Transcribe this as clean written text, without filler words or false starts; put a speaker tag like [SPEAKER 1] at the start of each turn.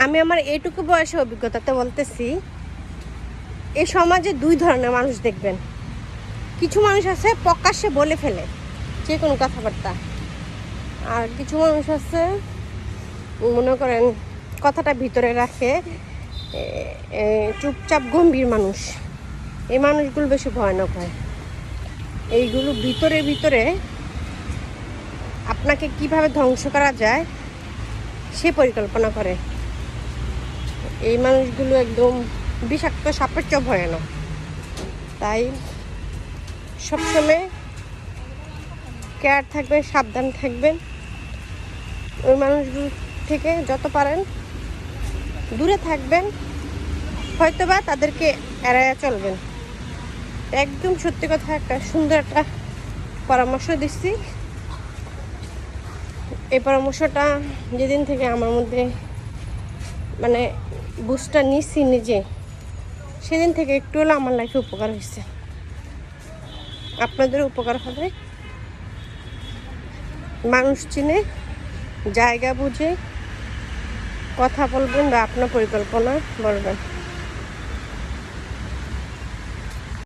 [SPEAKER 1] আমি আমার এইটুকু বয়সে অভিজ্ঞতাতে বলতেছি, এই সমাজে দুই ধরনের মানুষ দেখবেন। কিছু মানুষ আছে প্রকাশ্যে বলে ফেলে যে কোনো কথাবার্তা, আর কিছু মানুষ আছে মনে করেন কথাটা ভিতরে রাখে, চুপচাপ গম্ভীর মানুষ। এই মানুষগুলো বেশি ভয়ানক হয়। এইগুলো ভিতরে ভিতরে আপনাকে কিভাবে ধ্বংস করা যায় সে পরিকল্পনা করে। এই মানুষগুলো একদম বিষাক্ত সাপের চেয়ে ভয়ানক। তাই সবসময় কেয়ার থাকবেন, সাবধান থাকবেন। ওই মানুষগুলো থেকে যত পারেন দূরে থাকবেন, হয়তোবা তাদেরকে এড়াইয়া চলবেন। একদম সত্যি কথা, একটা সুন্দর একটা পরামর্শ দিচ্ছি। এই পরামর্শটা যেদিন থেকে আমার মধ্যে মানে বুঝটা নিচ্ছি নিজে, সেদিন থেকে একটু হলেও আমার লাইফে উপকার হয়েছে। আপনাদের উপকার হবে। মানুষ চিনে জায়গা বুঝে কথা বলবেন বা আপনার পরিকল্পনা বলবেন।